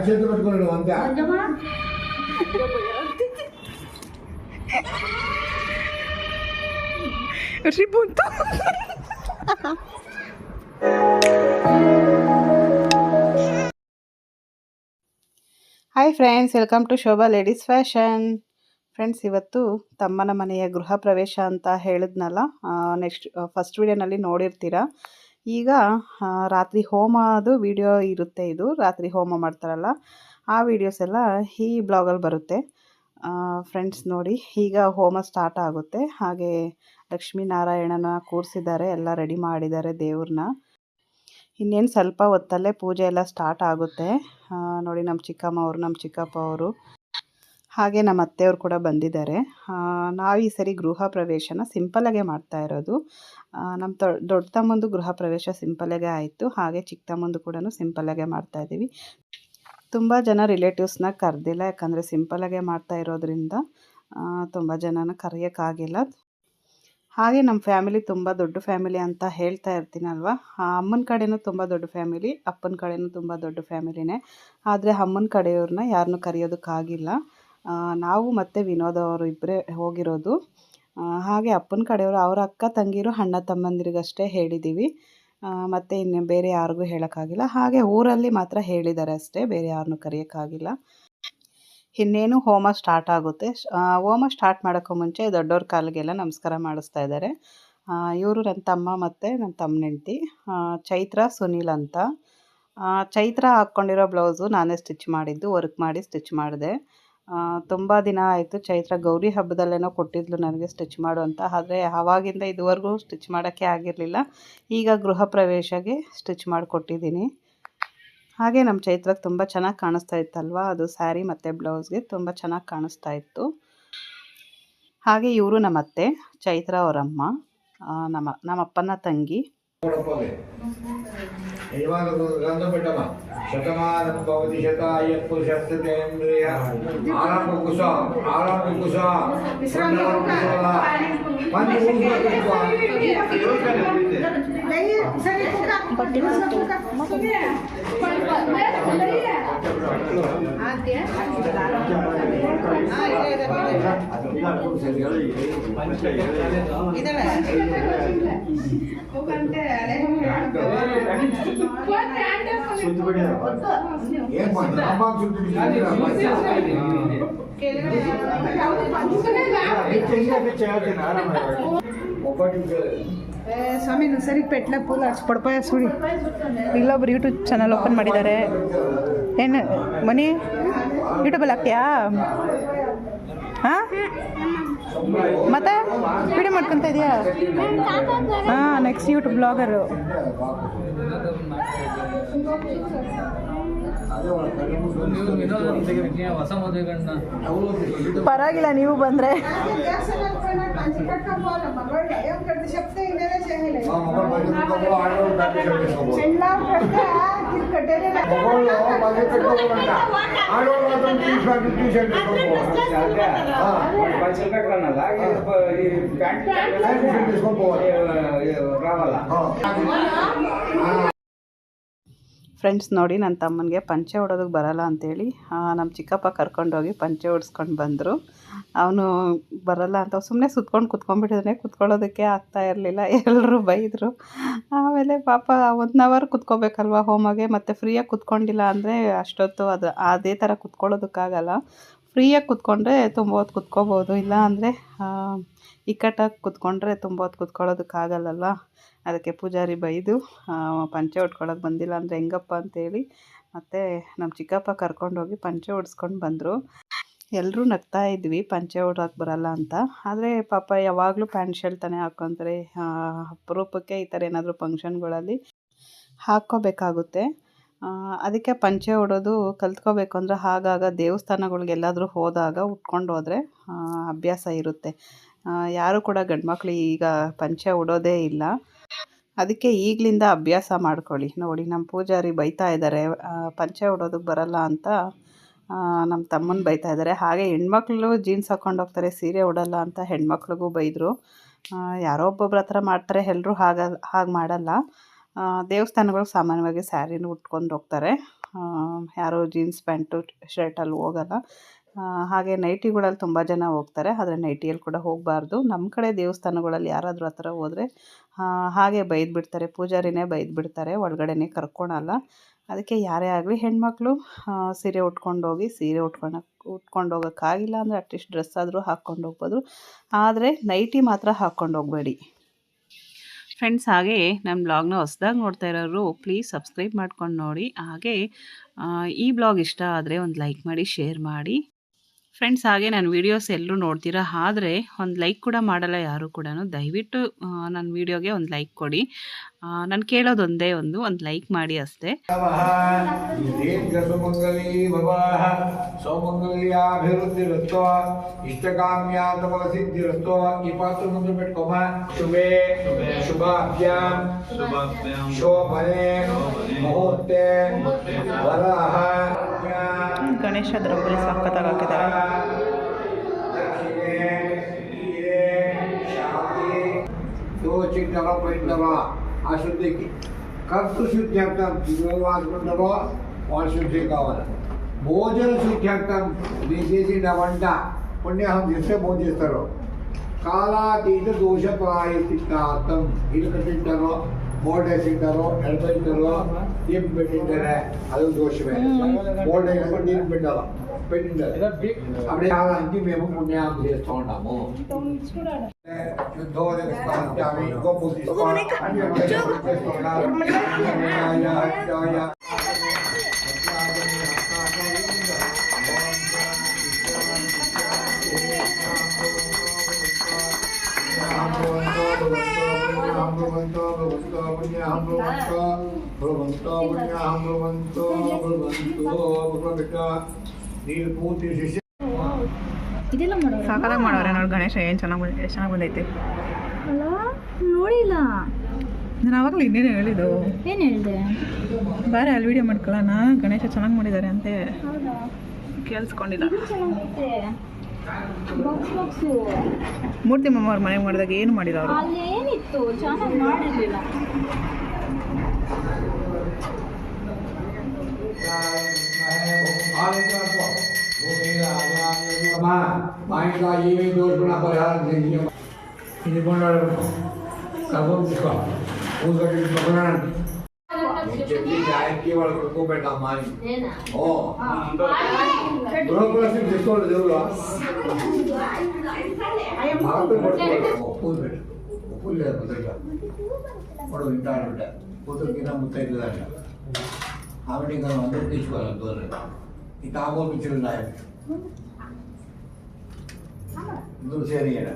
చేతులు పెట్టుకున్నాడు అంతే. Ripunto. Hi friends, welcome to Shobha ladies fashion. Friends, ಇವತ್ತು ತಮ್ಮನ ಮನೆಯ ಗೃಹ ಪ್ರವೇಶ ಅಂತ ಹೇಳಿದ್ನಲ್ಲ, ಫಸ್ಟ್ ವಿಡಿಯೋನಲ್ಲಿ ನೋಡಿರ್ತೀರ. ಈಗ ರಾತ್ರಿ ಹೋಮದು ವಿಡಿಯೋ ಇರುತ್ತೆ. ಇದು ರಾತ್ರಿ ಹೋಮ ಮಾಡ್ತಾರಲ್ಲ, ಆ ವಿಡಿಯೋಸ್ ಎಲ್ಲ ಈ ಬ್ಲಾಗಲ್ಲಿ ಬರುತ್ತೆ. ಫ್ರೆಂಡ್ಸ್ ನೋಡಿ, ಈಗ ಹೋಮ ಸ್ಟಾರ್ಟ್ ಆಗುತ್ತೆ. ಹಾಗೆ ಲಕ್ಷ್ಮೀನಾರಾಯಣನ ಕೂರಿಸಿದ್ದಾರೆ, ಎಲ್ಲ ರೆಡಿ ಮಾಡಿದ್ದಾರೆ ದೇವ್ರನ್ನ. ಇನ್ನೇನು ಸ್ವಲ್ಪ ಹೊತ್ತಲ್ಲೇ ಪೂಜೆ ಎಲ್ಲ ಸ್ಟಾರ್ಟ್ ಆಗುತ್ತೆ. ನೋಡಿ, ನಮ್ಮ ಚಿಕ್ಕಮ್ಮ ಅವರು, ನಮ್ಮ ಚಿಕ್ಕಪ್ಪ ಅವರು, ಹಾಗೆ ನಮ್ಮ ಅತ್ತೆಯವರು ಕೂಡ ಬಂದಿದ್ದಾರೆ. ನಾವು ಈ ಸರಿ ಗೃಹ ಪ್ರವೇಶನ ಸಿಂಪಲ್ಲಾಗೆ ಮಾಡ್ತಾ ಇರೋದು. ನಮ್ಮ ದೊಡ್ಡ ತಮ್ಮಂದು ಗೃಹ ಪ್ರವೇಶ ಸಿಂಪಲ್ಲಾಗೆ ಆಯಿತು. ಹಾಗೆ ಚಿಕ್ಕ ತಮ್ಮಂದು ಕೂಡ ಸಿಂಪಲ್ಲಾಗೆ ಮಾಡ್ತಾಯಿದ್ದೀವಿ. ತುಂಬ ಜನ ರಿಲೇಟಿವ್ಸ್ನ ಕರೆದಿಲ್ಲ, ಯಾಕಂದರೆ ಸಿಂಪಲ್ಲಾಗೆ ಮಾಡ್ತಾ ಇರೋದ್ರಿಂದ ತುಂಬ ಜನನ ಕರೆಯೋಕ್ಕಾಗಿಲ್ಲ. ಹಾಗೆ ನಮ್ಮ ಫ್ಯಾಮಿಲಿ ತುಂಬ ದೊಡ್ಡ ಫ್ಯಾಮಿಲಿ ಅಂತ ಹೇಳ್ತಾ ಇರ್ತೀನಲ್ವ, ಅಮ್ಮನ ಕಡೆಯೂ ತುಂಬ ದೊಡ್ಡ ಫ್ಯಾಮಿಲಿ, ಅಪ್ಪನ ಕಡೆಯೂ ತುಂಬ ದೊಡ್ಡ ಫ್ಯಾಮಿಲಿನೇ. ಆದರೆ ಅಮ್ಮನ ಕಡೆಯವ್ರನ್ನ ಯಾರನ್ನೂ ಕರೆಯೋದಕ್ಕಾಗಿಲ್ಲ. ನಾವು ಮತ್ತು ವಿನೋದ್ ಅವರು ಇಬ್ಬರೇ ಹೋಗಿರೋದು. ಹಾಗೆ ಅಪ್ಪನ ಕಡೆಯವರು ಅವರ ಅಕ್ಕ ತಂಗಿರು ಅಣ್ಣ ತಮ್ಮಂದಿರಿಗಷ್ಟೇ ಹೇಳಿದ್ದೀವಿ. ಮತ್ತು ಇನ್ನು ಬೇರೆ ಯಾರಿಗೂ ಹೇಳೋಕ್ಕಾಗಿಲ್ಲ. ಹಾಗೆ ಊರಲ್ಲಿ ಮಾತ್ರ ಹೇಳಿದ್ದಾರೆ ಅಷ್ಟೇ, ಬೇರೆ ಯಾರನ್ನೂ ಕರೆಯೋಕ್ಕಾಗಿಲ್ಲ. ಇನ್ನೇನು ಹೋಮ ಸ್ಟಾರ್ಟ್ ಆಗುತ್ತೆ. ಹೋಮ ಸ್ಟಾರ್ಟ್ ಮಾಡೋಕ್ಕೂ ಮುಂಚೆ ದೊಡ್ಡವ್ರ ಕಾಲಿಗೆಲ್ಲ ನಮಸ್ಕಾರ ಮಾಡಿಸ್ತಾ ಇದ್ದಾರೆ. ಇವರು ನನ್ನ ತಮ್ಮ ಮತ್ತು ನನ್ನ ತಮ್ಮನ ಹೆಂಡ್ತಿ, ಚೈತ್ರ ಸುನೀಲ್ ಅಂತ. ಚೈತ್ರ ಹಾಕ್ಕೊಂಡಿರೋ ಬ್ಲೌಸು ನಾನೇ ಸ್ಟಿಚ್ ಮಾಡಿದ್ದು, ವರ್ಕ್ ಮಾಡಿ ಸ್ಟಿಚ್ ಮಾಡಿದೆ. ತುಂಬ ದಿನ ಆಯಿತು. ಚೈತ್ರ ಗೌರಿ ಹಬ್ಬದಲ್ಲೇನೋ ಕೊಟ್ಟಿದ್ಲು ನನಗೆ ಸ್ಟಿಚ್ ಮಾಡು ಅಂತ. ಆದರೆ ಆವಾಗಿಂದ ಇದುವರೆಗೂ ಸ್ಟಿಚ್ ಮಾಡೋಕ್ಕೆ ಆಗಿರಲಿಲ್ಲ. ಈಗ ಗೃಹ ಪ್ರವೇಶಕ್ಕೆ ಸ್ಟಿಚ್ ಮಾಡಿಕೊಟ್ಟಿದ್ದೀನಿ. ಹಾಗೆ ನಮ್ಮ ಚೈತ್ರಕ್ಕೆ ತುಂಬ ಚೆನ್ನಾಗಿ ಕಾಣಿಸ್ತಾ ಇತ್ತಲ್ವ, ಅದು ಸ್ಯಾರಿ ಮತ್ತು ಬ್ಲೌಸ್ಗೆ ತುಂಬ ಚೆನ್ನಾಗಿ ಕಾಣಿಸ್ತಾ ಇತ್ತು. ಹಾಗೆ ಇವರು ನಮ್ಮ ಅತ್ತೆ, ಚೈತ್ರ ಅವರಮ್ಮ, ನಮ್ಮ ಅಪ್ಪನ ತಂಗಿ. ಸ್ವಾಮಿ ಸರಿ ಪೆಟ್ಲ ಪೂಲ್ ಹಚ್ಕೊಡ್ಪಾಯ ಸುಡಿ. ಇಲ್ಲೊಬ್ರು ಯೂಟ್ಯೂಬ್ ಚಾನಲ್ ಓಪನ್ ಮಾಡಿದ್ದಾರೆ. ಏನು ಮನಿ ಯೂಟ್ಯೂಬಲ್ಲಿ ಹಾಕ್ತೀಯಾ? ಹಾಂ, ಮತ್ತೆ ವಿಡಿಯೋ ಮಾಡ್ಕೊತ ಇದೆಯಾ? ಹಾಂ, ನೆಕ್ಸ್ಟ್ ಯೂಟ್ಯೂಬ್ ಬ್ಲಾಗರು. ಪರವಾಗಿಲ್ಲ, ನೀವು ಬಂದರೆ. ಫ್ರೆಂಡ್ಸ್ ನೋಡಿ, ನನ್ನ ತಮ್ಮನಿಗೆ ಪಂಚೆ ಹೊಡೋದಕ್ಕೆ ಬರಲ್ಲ ಅಂಥೇಳಿ ನಮ್ಮ ಚಿಕ್ಕಪ್ಪ ಕರ್ಕೊಂಡೋಗಿ ಪಂಚೆ ಹೊಡ್ಸ್ಕೊಂಡು ಬಂದರು. ಅವನು ಬರಲ್ಲ ಅಂತ ಸುಮ್ಮನೆ ಸುತ್ಕೊಂಡು ಕುತ್ಕೊಂಡ್ಬಿಟ್ಟಿದ್ದಾನೆ. ಕುತ್ಕೊಳ್ಳೋದಕ್ಕೆ ಆಗ್ತಾ ಇರಲಿಲ್ಲ, ಎಲ್ಲರೂ ಬೈದರು. ಆಮೇಲೆ ಪಾಪ 1 ಅವರ್ ಕುತ್ಕೋಬೇಕಲ್ವ ಹೋಮಗೆ, ಮತ್ತು ಫ್ರೀಯಾಗಿ ಕುತ್ಕೊಂಡಿಲ್ಲ ಅಂದರೆ ಅಷ್ಟೊತ್ತು ಅದೇ ಥರ ಕುತ್ಕೊಳ್ಳೋದಕ್ಕಾಗಲ್ಲ. ಫ್ರೀಯಾಗಿ ಕುತ್ಕೊಂಡ್ರೆ ತುಂಬ ಹೊತ್ತು ಕುತ್ಕೋಬೋದು, ಇಲ್ಲ ಅಂದರೆ ಇಕ್ಕಟ್ಟಾಗಿ ಕುತ್ಕೊಂಡ್ರೆ ತುಂಬ ಹೊತ್ತು ಕುತ್ಕೊಳ್ಳೋದಕ್ಕಾಗಲ್ಲಲ್ವ. ಅದಕ್ಕೆ ಪೂಜಾರಿ ಬೈದು ಪಂಚೆ ಉಟ್ಕೊಳ್ಳೋಕೆ ಬಂದಿಲ್ಲ ಅಂದರೆ ಹೆಂಗಪ್ಪ ಅಂತೇಳಿ ಮತ್ತು ನಮ್ಮ ಚಿಕ್ಕಪ್ಪ ಕರ್ಕೊಂಡೋಗಿ ಪಂಚೆ ಉಡ್ಸ್ಕೊಂಡು ಬಂದರು. ಎಲ್ಲರೂ ನಗ್ತಾ ಇದ್ವಿ ಪಂಚೆ ಉಡೋಕೆ ಬರಲ್ಲ ಅಂತ. ಆದರೆ ಪಾಪ ಯಾವಾಗಲೂ ಪ್ಯಾಂಟ್ ಶರ್ಟ್ ತಾನೇ ಹಾಕ್ಕೊತಾರೆ. ಅಪರೂಪಕ್ಕೆ ಈ ಥರ ಏನಾದರೂ ಫಂಕ್ಷನ್ಗಳಲ್ಲಿ ಹಾಕ್ಕೋಬೇಕಾಗುತ್ತೆ. ಅದಕ್ಕೆ ಪಂಚೆ ಉಡೋದು ಕಲ್ತ್ಕೋಬೇಕು ಅಂದರೆ ಆಗಾಗ ದೇವಸ್ಥಾನಗಳಿಗೆಲ್ಲಾದರೂ ಹೋದಾಗ ಉಟ್ಕೊಂಡು ಹೋದರೆ ಅಭ್ಯಾಸ ಇರುತ್ತೆ. ಯಾರೂ ಕೂಡ ಗಂಡ್ಮಕ್ಳು ಈಗ ಪಂಚೆ ಉಡೋದೇ ಇಲ್ಲ. ಅದಕ್ಕೆ ಈಗಲಿಂದ ಅಭ್ಯಾಸ ಮಾಡ್ಕೊಳ್ಳಿ. ನೋಡಿ, ನಮ್ಮ ಪೂಜಾರಿ ಬೈತಾ ಇದ್ದಾರೆ, ಪಂಚೆ ಉಡೋದಕ್ಕೆ ಬರಲ್ಲ ಅಂತ ನಮ್ಮ ತಮ್ಮನ ಬೈತಾ ಇದ್ದಾರೆ. ಹಾಗೆ ಹೆಣ್ಮಕ್ಳು ಜೀನ್ಸ್ ಹಾಕ್ಕೊಂಡು ಹೋಗ್ತಾರೆ, ಸೀರೆ ಉಡಲ್ಲ ಅಂತ ಹೆಣ್ಮಕ್ಳಿಗೂ ಬೈದರು. ಯಾರೋ ಒಬ್ಬೊಬ್ರ ಹತ್ರ ಮಾಡ್ತಾರೆ, ಎಲ್ಲರೂ ಹಾಗೆ ಮಾಡಲ್ಲ. ದೇವಸ್ಥಾನಗಳು ಸಾಮಾನ್ಯವಾಗಿ ಸ್ಯಾರಿನ ಉಟ್ಕೊಂಡು ಹೋಗ್ತಾರೆ, ಯಾರೋ ಜೀನ್ಸ್ ಪ್ಯಾಂಟು ಶರ್ಟಲ್ಲಿ ಹೋಗಲ್ಲ. ಹಾಗೆ ನೈಟಿಗಳಲ್ಲಿ ತುಂಬ ಜನ ಹೋಗ್ತಾರೆ, ಆದರೆ ನೈಟಿಯಲ್ಲಿ ಕೂಡ ಹೋಗಬಾರ್ದು. ನಮ್ಮ ಕಡೆ ದೇವಸ್ಥಾನಗಳಲ್ಲಿ ಯಾರಾದರೂ ಆ ಥರ ಹೋದರೆ ಹಾಗೆ ಬೈದ್ಬಿಡ್ತಾರೆ, ಪೂಜಾರಿನೇ ಬೈದ್ಬಿಡ್ತಾರೆ, ಒಳಗಡೆನೇ ಕರ್ಕೊಳಲ್ಲ. ಅದಕ್ಕೆ ಯಾರೇ ಆಗಲಿ ಹೆಣ್ಮಕ್ಳು ಸೀರೆ ಉಟ್ಕೊಂಡೋಗಿ, ಸೀರೆ ಉಟ್ಕೊಂಡು ಹೋಗೋಕ್ಕಾಗಿಲ್ಲ ಅಂದರೆ ಅಟ್ಲೀಸ್ಟ್ ಡ್ರೆಸ್ ಆದರೂ ಹಾಕ್ಕೊಂಡು ಹೋಗ್ಬೋದು, ಆದರೆ ನೈಟಿ ಮಾತ್ರ ಹಾಕ್ಕೊಂಡು ಹೋಗಬೇಡಿ ಫ್ರೆಂಡ್ಸ್. ಹಾಗೆ ನನ್ನ ಬ್ಲಾಗ್ನ ಹೊಸ್ದಾಗಿ ನೋಡ್ತಾ ಇರೋರು ಪ್ಲೀಸ್ ಸಬ್ಸ್ಕ್ರೈಬ್ ಮಾಡ್ಕೊಂಡು ನೋಡಿ. ಹಾಗೆ ಈ ಬ್ಲಾಗ್ ಇಷ್ಟ ಆದರೆ ಒಂದು ಲೈಕ್ ಮಾಡಿ, ಶೇರ್ ಮಾಡಿ ಫ್ರೆಂಡ್ಸ್. ಹಾಗೆ ನನ್ನ ವೀಡಿಯೋಸ್ ಎಲ್ಲರೂ ನೋಡ್ತೀರಾ, ಆದರೆ ಒಂದು ಲೈಕ್ ಕೂಡ ಮಾಡಲ್ಲ ಯಾರು ಕೂಡ. ದಯವಿಟ್ಟು ನನ್ನ ವೀಡಿಯೋಗೆ ಒಂದು ಲೈಕ್ ಕೊಡಿ. ನಾನು ಕೇಳೋದು ಒಂದೇ ಒಂದು ಲೈಕ್ ಮಾಡಿ ಅಷ್ಟೇ. ಸೌಮಂಗಲ್ಯಾಭಿವೃದ್ಧಿರಸ್ತು ಇಷ್ಟಕಾಮ್ಯಾತಫಲಸಿದ್ಧಿರಸ್ತು. ಈ ಪಾತ್ರ ಮುಂದೆ ಬಿಟ್ಕೊಮ್ಮ. ಶುಭೇ ಶುಭಾಭ್ಯಾಂ ಶೋಭನೆ ಮುಹೂರ್ತೆ ವರಹ. ಗಣೇಶ ರಂಗೋಲಿ ಸಖತ್ತಾಗಿ ಹಾಕಿದ್ದಾರೆ. చిట్టలో పోయిందరో ఆ శుద్ధికి కర్తృ శుద్ధ్యర్థం వాడుకుంటారో వాళ్ళ శుద్ధి కావాలి. భోజన శుద్ధ్యర్థం మీరు చేసిన వంట పుణ్యాహం చేస్తే భోజనం చేస్తారు. కాలాతీత దోష ప్రాయశ్చిత్తార్థం ఇల్లు కట్టింటారో, ಬೋರ್ಡ್ ಹಾಕಿದ್ದಾರೋ, ಎಳ್ಬಿದ್ದಾರೋ, ದೀಪ ಬಿಟ್ಟಿದ್ದಾರೆ, ಅದು ದೋಷವೇ. ಬೋರ್ಡ್ ಹಾಕೊಂಡು ದೀಪ ಬಿಟ್ಟಲ್ಲ పెట్టింటారు. అప్పుడు కాలానికి మేము పుణ్యాహం చేస్తూ ఉన్నాము. యుద్ధోదయామి గొప్ప ಸಾಕಾಗಿ ಮಾಡೋರೆ ನೋಡಿ. ಗಣೇಶ ಏನು ಚೆನ್ನಾಗಿ ಬಂದೈತೆ ಅಲ್ಲ, ನೋಡಿಲ್ಲ ನಾನು ಆವಾಗಲೇ ಇನ್ನೇನು ಹೇಳಿದ್ದು. ಏನು ಹೇಳಿದೆ? ಬೇರೆ ಅಲ್ಲಿ ವಿಡಿಯೋ ಮಾಡ್ಕೊಳ್ಳೋಣ, ಗಣೇಶ ಚೆನ್ನಾಗಿ ಮಾಡಿದ್ದಾರೆ ಅಂತೆ. ಹೌದಾ? ಕೇಳಿಸ್ಕೊಂಡಿಲ್ಲ. ಚೆನ್ನಾಗೈತೆ ಬಾಕ್ಸು. ಮೂರ್ತಿ ಮಮ್ಮ ಅವ್ರ ಮನೆಗೆ ಮಾಡಿದಾಗ ಏನು ಮಾಡಿಲ್ಲ ಅವರು. ಅಲ್ಲಿ ಏನಿತ್ತು, ಚೆನ್ನಾಗಿ ಮಾಡಿರಲಿಲ್ಲ. మాయగా ఏమీ దోషుకున్న పరిహారం చేసి ఇది కొన్నాడు కర్మం తీసుకో పూజకి తీసుకున్నాను చెప్పి గాయకి వాళ్ళు కొట్టుకోబెట్టామ్మా అని. ఓ గృహప్రవేశం చేసుకోండి దేవుడు పూజ పెట్టు. పూజ లేదు ముద్దగా ఇప్పుడు వింటాడు బిడ్డ కూతురు కింద ముత్తైదు అంట. ఆవిడ ఇంకా అందరూ తీసుకోవాలి దూరం. ఈ తాంబూలు పిచ్చులు ఉన్నాయి दूर से नहीं है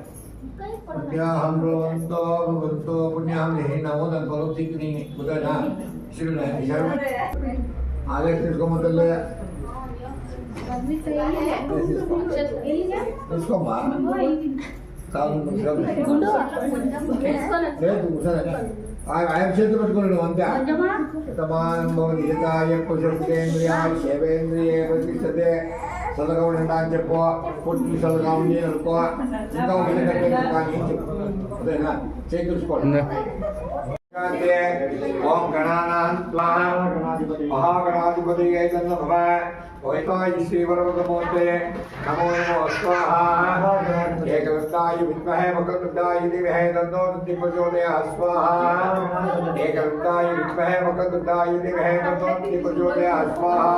पुण्याहम भगवंतो भगवंतो पुण्याहम नहीं ना हो ना करो ठीक नहीं बुझा ना शुरू ना शर्म आगे किसको मतलब है इसको मार कानून मतलब है तू बुझा ना आयम से तो बटकों ने वंद्या तमाम भगवती जताय कुशलेंद्रिया सेवेंद्रिय प्रतिष्ठते सदगौंड అని చెప్పు. పుట్టి సదగౌండి అనుకో. ఇంకా ఒకటి కానీ అదేనా చేయించుకోండి. ఓం గణానాన్త్వా మహాగణాధిపతియే నమః. వైతాయ శ్రీవరదమూర్తే నమో నమః స్వాహా. ఏకదంతాయ విద్మహే వక్రతుండాయ ధీమహి తన్నో ప్రచోదయాత్ స్వాహా. ఏకదంతాయ విద్మహే వక్రతుండాయ ధీమహి తన్నో ప్రచోదయాత్ స్వాహా.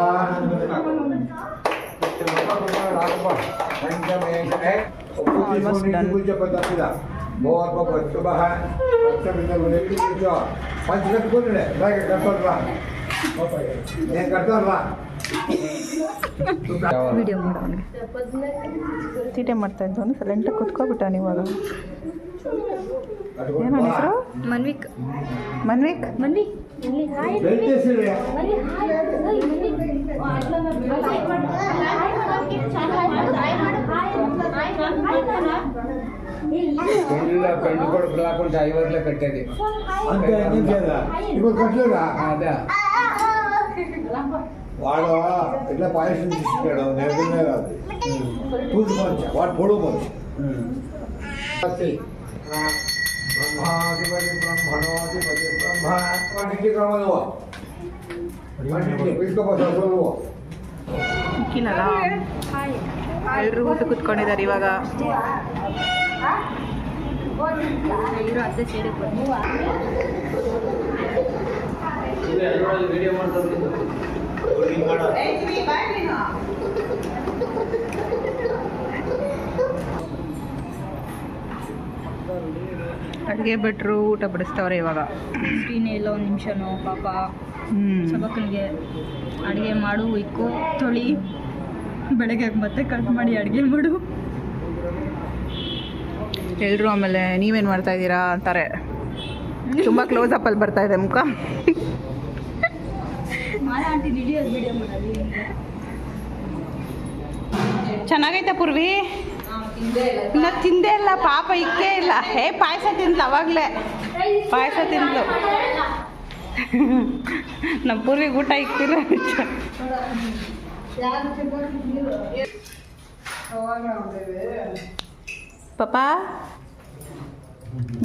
पंच कట్టుకోండి నేను కడతాను. ವಿಡಿಯೋ ಮಾಡೋನಿಗೆ ತೀಟೆ ಮಾಡ್ತಾ ಇದ್ದು ಒಂದು ಸೈಲೆಂಟಾಗಿ ಕುತ್ಕೊಬಿಟ್ಟಾನ ಇವಾಗ. ಏನೋ ಹೆಸರು? ಮನ್ವಿಕ್. ಮನ್ವಿಕ್ ಮನ್ವಿಕ್ ಎಲ್ಲ ಗಂಡು ಕೊಡುಕು ಹಾಕೊಂಡು ಡ್ರೈವರ್ಲೆ ಕಟ್ಟೇది అంతే ఇప్పుడు కట్టలేదా? అదే వాడు ఇట్లా పాయసం తీసుకున్నాడు నిజమే కాదు. పూజ మంచి వాడు పొడుగు మంచి ಬ್ರಹ್ಮಾಧಿಪತಿ ಬ್ರಹ್ಮಣೋಧಿಪತಿ ಬ್ರಹ್ಮ ಟಿಕ್ಕಿ ಕ್ರಮದವ ಇಸ್ಕೊಬೋದು ಇಕ್ಕಿನಲ್ಲ ಎಲ್ಲರೂ ಊಟ ಕೂತ್ಕೊಂಡಿದ್ದಾರೆ ಇವಾಗ. ಇರೋ ಅತ್ತೆ ಸೇರಿ ಅಡುಗೆ ಬಿಟ್ಟರು ಊಟ ಬಡಿಸ್ತವ್ರೆ ಇವಾಗ. ಸ್ಕ್ರೀನೇ ಇಲ್ಲ ಒಂದು ನಿಮಿಷನೋ ಪಾಪ. ಸಬಕನಿಗೆ ಅಡುಗೆ ಮಾಡು, ಇಕ್ಕು, ತೊಳಿ, ಬೆಳಗ್ಗೆ ಮತ್ತೆ ಕಟ್ ಮಾಡಿ ಅಡುಗೆ ಮಾಡು. ಎಲ್ಲರೂ ಆಮೇಲೆ ನೀವೇನು ಮಾಡ್ತಾ ಇದ್ದೀರಾ ಅಂತಾರೆ. ತುಂಬ ಕ್ಲೋಸ್ ಅಪ್ಪಲ್ಲಿ ಬರ್ತಾ ಇದೆ ಮುಖ. ಆಂಟಿ ವಿಡಿಯೋ ಮಾಡೋದು ಚೆನ್ನಾಗೈತೆ ಪೂರ್ವಿ. ಇನ್ನು ತಿಂದೇ ಇಲ್ಲ ಪಾಪ, ಇಕ್ಕೇ ಇಲ್ಲ. ಪಾಯಸ ತಿಂದ್ಲು ಅವಾಗಲೇ, ಪಾಯಸ ತಿಂದ್ಲು. ನಮ್ಮ ಪೂರ್ವಿಗೆ ಊಟ ಇಕ್ತಿಲ್ಲ. ಪಾಪ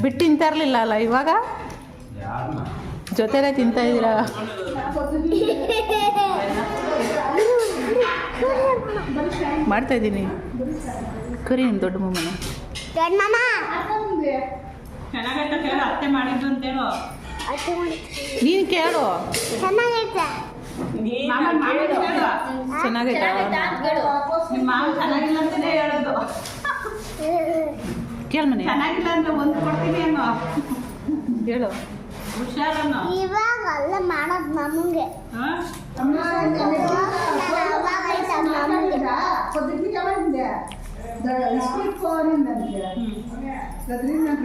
ಬಿಟ್ಟು ತಿಂತಾ ಇರಲಿಲ್ಲ ಅಲ್ಲ, ಇವಾಗ ಜೊತೆಲೇ ತಿಂತಾ ಇದ್ದೀರಾ. ಮಾಡ್ತಾ ಇದ್ದೀನಿ. ಕರಿ ನಿಮ್ಮ ದೊಡ್ಡ ಮಮ್ಮನ. ಅತ್ತೆ ಮಾಡಿದ್ದು ಅಂತೇಳು. ನೀನು ಕೇಳು. ಚೆನ್ನಾಗೈತಾ? ಕೇಳ ಮನೆ. ಚೆನ್ನಾಗಿಲ್ಲ ಅಂದ್ರೆ ಒಂದು ಕೊಡ್ತೀನಿ ಅನ್ನೋ ಹೇಳು. ಹುಷಾರನ್ನ ಇವಾಗ ಅಲ್ಲ ಮಾಡೋದು ನಮಗೆ.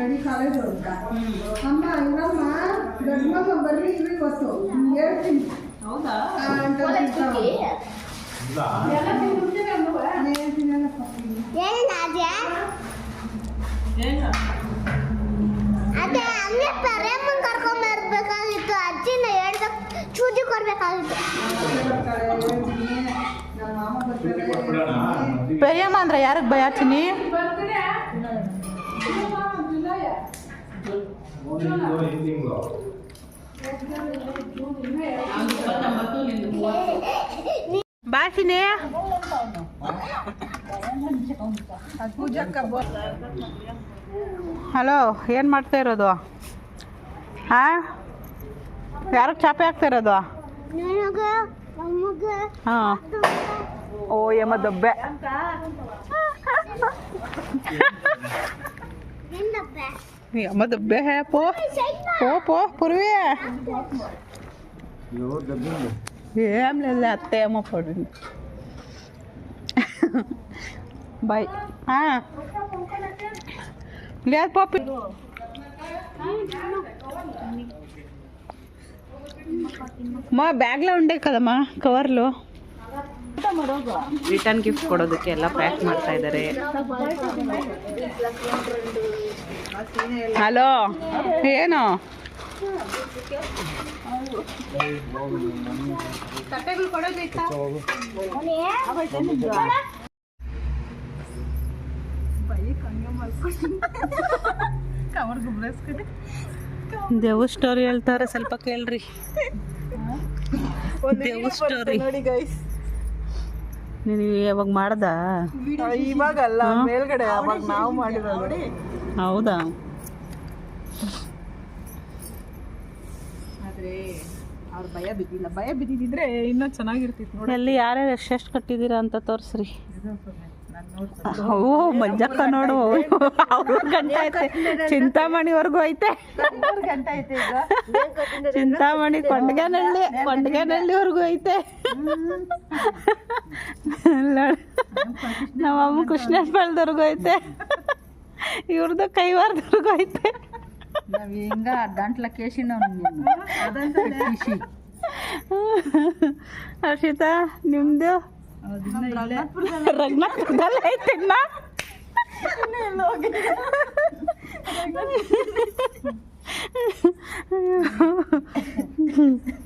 ರೆಡಿ ಕಾಲೇಜ್ ಅಂತ ಅಮ್ಮ ಇವಮ್ಮ ದೊಡ್ಡಮ್ಮ ಬರ್ರಿ ಇವತ್ತು ಹೇಳ್ತೀನಿ. ಹೌದಾ? ಅದೇ ಹಂಗೆ ಪರ್ಯಮ್ಮನ್ ಕರ್ಕೊಂಡ್ ಬರ್ಬೇಕಾಗಿತ್ತು. ಅಜ್ಜಿನ ಹೇಳ್ದ ಚೂಜಿ ಕೊಡ್ಬೇಕಾಗಿತ್ತು. ಪೆರಿಯಮ್ಮ ಅಂದ್ರೆ ಯಾರಿಗೆ ಭಯ ಚಿನ್ನಿ? ಬಾಸಿನಿ ಹಲೋ, ಏನು ಮಾಡ್ತಾ ಇರೋದು? ಹಾಂ, ಯಾರಿಗೆ ಚಾಪೆ ಹಾಕ್ತಾ ಇರೋದು? ಹಾಂ. ಓ ಯಮ್ಮ ದಬ್ಬೆ. ಯಮ್ಮ ದಬ್ಬೆ ಹೇ ಪೋ ಪೋ ಪೋ ಪೂರ್ವಿ. ఏం లేదు అత్తయ్య అమ్మ పడింది. బాయ్. లేదు పాపి. మా బ్యాగ్లో ఉండే కదమ్మా కవర్లో. ರಿಟರ್ನ್ ಗಿಫ್ಟ್ ಕೊಡೋದಕ್ಕೆ ಎಲ್ಲ ಪ್ಯಾಕ್ ಮಾಡ್ತಾ ಇದ್ದಾರೆ. ಹಲೋ, ಏನು ದೇವ್ ಸ್ಟೋರಿ ಹೇಳ್ತಾರೆ, ಸ್ವಲ್ಪ ಕೇಳ್ರಿ. ದೇವ್ ಸ್ಟೋರಿ ನೋಡಿ ಗೈಸ್. ನೀನು ಯಾವಾಗ ಮಾಡ್ದ? ಇವಾಗಲ್ಲ, ಮೇಲ್ಗಡೆ ಅವಾಗ ನಾವು ಮಾಡಿರೋದು. ಹೌದಾ? ಆದ್ರೆ ಅವ್ರ ಭಯ ಬಿದ್ದಿಲ್ಲ. ಭಯ ಬಿದ್ದಿದ್ರೆ ಇನ್ನೂ ಚೆನ್ನಾಗಿರ್ತಿತ್ತು ನೋಡಿ. ಎಲ್ಲಿ ಯಾರ್ಯಾರು ಎಷ್ಟೆಷ್ಟು ಕಟ್ಟಿದ್ದೀರಾ ಅಂತ ತೋರಿಸ್ರಿ. ಓ ಮಂಜಕ್ಕ ನೋಡು, ಅವ್ರ ಗಂಟೆ ಐತೆ, ಚಿಂತಾಮಣಿವರೆಗೂ ಐತೆ. ಚಿಂತಾಮಣಿ ಕೊಂಡಗನಹಳ್ಳಿವರೆಗೂ ಐತೆ. ನಮ್ಮಮ್ಮ ಕೃಷ್ಣಪ್ಪಳದವರೆಗೂ ಐತೆ, ಇವ್ರದ್ದು ಕೈವಾರದವರೆಗೂ ಐತೆ. ನಾವು ಹಿಂಗ ದಂಟ್ಲ ಕೇಸಿ ಹರ್ಷಿತಾ ನಿಮ್ದು ರಂಗನಾಥ್ಪುರದಲ್ಲಿ ಐತೆ.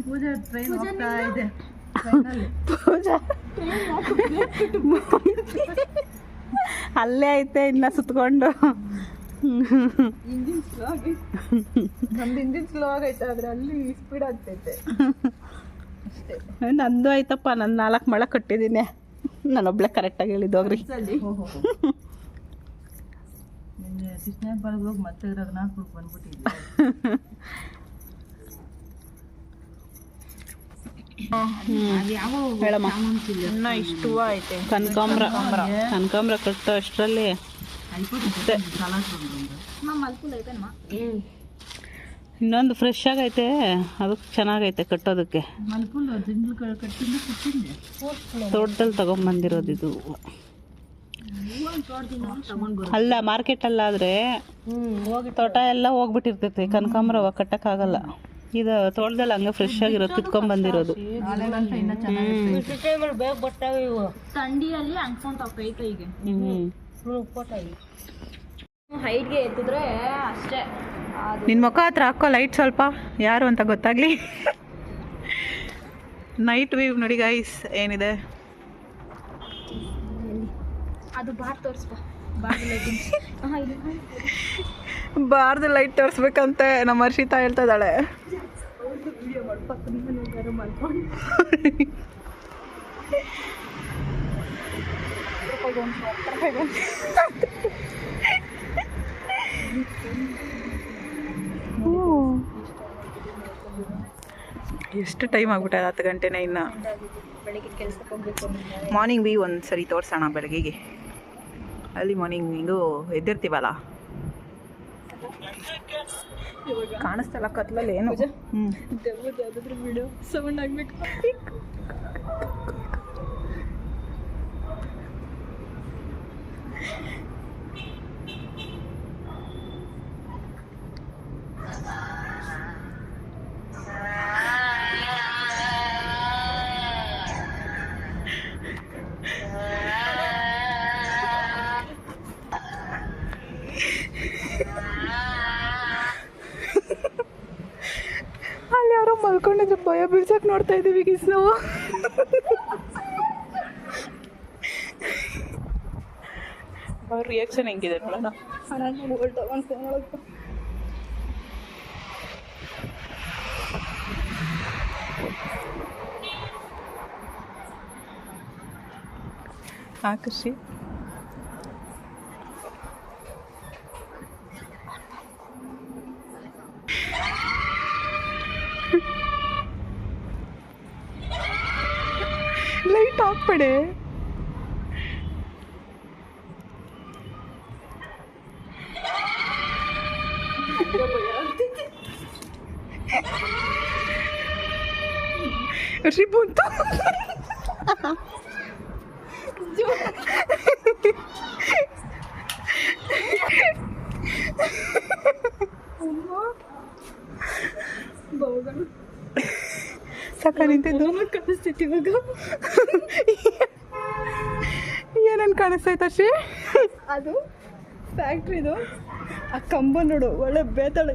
ಪೂಜಾ ಟ್ರೈನ್ ಹೋಗ್ತಾ ಇದೆ. ಪೂಜಾ ಅಲ್ಲೇ ಐತೆ ಇನ್ನ ಸುತ್ಕೊಂಡು. ಇಂಜಿನ್ ಸ್ಲೋ ಆಗಿ ನಮ್ದು ಇಂಜಿನ್ ಸ್ಲೋ ಆಗೈತೆ ಆದರೆ ಅಲ್ಲಿ ಸ್ಪೀಡ್ ಆಗ್ತೈತೆ ಅಷ್ಟೇ. ನಂದು ಆಯ್ತಪ್ಪ, ನಾನು 4 ಮೊಳ ಕಟ್ಟಿದ್ದೀನಿ. ನಾನೊಬ್ಳೆ ಕರೆಕ್ಟಾಗಿ ಹೇಳಿದ್ದೋಗ್ರಿ. ನಿನ್ನೆ ಕೃಷ್ಣ ಪಾರ್ಕ್ ಹೋಗಿ ಮತ್ತೆ ರಘುನಾಥ್ಪುರಕ್ಕೆ ಬಂದ್ಬಿಟ್ಟಿದ್ದೆ. ಹೇಳಮ್ಮ. ಇನ್ನೂ ಇಷ್ಟು ಹೂವು ಐತೆ. ಕನಕಾಂಬ್ರ ಕಟ್ಟೋ ಅಷ್ಟರಲ್ಲಿ ಇನ್ನೊಂದು ಫ್ರೆಶ್ ಆಗೈತೆ, ಅದು ಚೆನ್ನಾಗೈತೆ ಕಟ್ಟೋದಕ್ಕೆ. ಮಲ್ಪುಲ್ಲು ಜಿಂಗ್ಳು ಕಟ್ಟಿಂದ ಕೊಟ್ಟಿದ್ದೆ. ತೋಟದಲ್ಲಿ ತಗೊಂಬಂದಿರೋದು ಇದು. ಅಲ್ಲ ಮಾರ್ಕೆಟಲ್ಲಾದರೆ ತೋಟ ಎಲ್ಲ ಹೋಗ್ಬಿಟ್ಟಿರ್ತೈತೆ, ಕನಕಾಂಬ್ರ ಕಟ್ಟಕ್ಕಾಗಲ್ಲ. ಇದು ತೋಟದಲ್ಲಿ ಹಂಗೆ ಫ್ರೆಶ್ ಆಗಿರೋದು ಕಿತ್ಕೊಂಡ್ಬಂದಿರೋದು. ಥಂಡಿಯಲ್ಲಿ ಅಂದ್ಕೊಂತಾವ ಕೈ ಕೈಗೆ ಹೈಟ್ಗೆ ಎತ್ತಿದ್ರೆ ಅಷ್ಟೇ. ನಿನ್ನ ಮುಖ ಹತ್ರ ಹಾಕೋ ಲೈಟ್ ಸ್ವಲ್ಪ, ಯಾರು ಅಂತ ಗೊತ್ತಾಗ್ಲಿ. ನೈಟ್ ವ್ಯೂ ನೋಡಿ ಗೈಸ್ ಏನಿದೆ. ಅದು ಬಾರ್ ತೋರಿಸ್ಬಾ. ಬಾರ್ದು ಲೈಟ್ ತೋರಿಸ್ಬೇಕಂತೆ ನಮ್ಮ ಹರ್ಷಿತಾ ಹೇಳ್ತಾ ಇದ್ದಾಳೆ. ಎಷ್ಟು ಟೈಮ್ ಆಗ್ಬಿಟ್ಟೆ, 10 ಗಂಟೆನೇ ಇನ್ನು. ಬೆಳಿಗ್ಗೆ ಕೆಲ್ಸಕ್ಕೆ ಹೋಗ್ಬೇಕು. ಮಾರ್ನಿಂಗ್ ವ್ಯೂ ಒಂದು ಸರಿ ತೋರಿಸೋಣ ಬೆಳಗ್ಗೆಗೆ. ಅಲ್ಲಿ ಮಾರ್ನಿಂಗು ಎದ್ದಿರ್ತೀವಲ್ಲ, ಕಾಣಿಸ್ತಲ್ಲ ಕತ್ಲಲ್ಲಿ ಏನು. ಯಾವುದಾದ್ರೂ ವಿಡಿಯೋ ಸೌಂಡ್ ಆಗಬೇಕು. ಅಲ್ಲಿ ಯಾರೋ ಮಲ್ಕೊಂಡಿದ್ರು, ಭಯ ಬೀಳ್ಸಕ್ಕೆ ನೋಡ್ತಾ ಇದ್ದೀವಿ ಗಿಸ್ ನಾವು. ಅವ್ರ ರಿಯಾಕ್ಷನ್ ಹೆಂಗಿದೆ ನೋಡೋಣ. ಖುಷಿ ಲೈಟ್ ಹಾಕ್ಬೇಡೆ. ಋಷಿ ಬಂತು. ಸಾಕ ನಿಂತಿದ್ದು ಕಾಣಿಸ್ತೈತಿ ಇವಾಗ. ಏನೇನು ಕಾಣಿಸ್ತೈತೆ ಅಷ್ಟೇ. ಅದು ಫ್ಯಾಕ್ಟ್ರಿದು ಆ ಕಂಬ ನೋಡು, ಒಳ್ಳೆ ಬೇತಾಳೆ.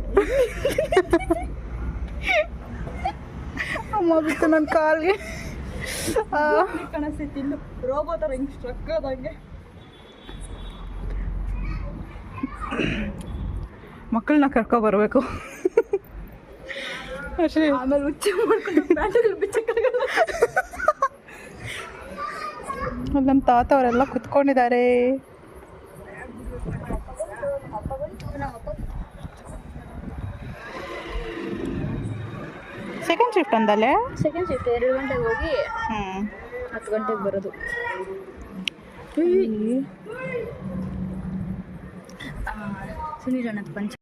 ಅಮ್ಮ ಬಿತ್ತು ನನ್ನ ಕಾಲ್ಗೆ. ಕಾಣಿಸ್ತೈತಿ ಇನ್ನು ರೋಬೋ ಥರ ಹಿಂಗೆ ಸ್ಟ್ರಕ್ ಆದಂಗೆ. ಮಕ್ಕಳನ್ನ ಕರ್ಕೊಬರ್ಬೇಕು ಅಷ್ಟೇ. ಆಮೇಲೆ ಹುಚ್ಚ ಮಾಡ್ಕೊಂಡು ಬ್ಯಾಟರಿ ಬಿಚ್ಚಕ್ಕಾಗಲ್ಲ. ಅಲ್ಲಿ ನಮ್ಮ ತಾತ ಅವರೆಲ್ಲ ಕುತ್ಕೊಂಡಿದ್ದಾರೆ. ಸೆಕೆಂಡ್ ಶಿಫ್ಟ್ ಅಂದಲ್ಲೇ. ಸೆಕೆಂಡ್ ಶಿಫ್ಟ್ 2 ಗಂಟೆಗೆ ಹೋಗಿ 10 ಗಂಟೆಗೆ ಬರೋದು. ಸುನೀರಣ್ಣ ಪಂಚ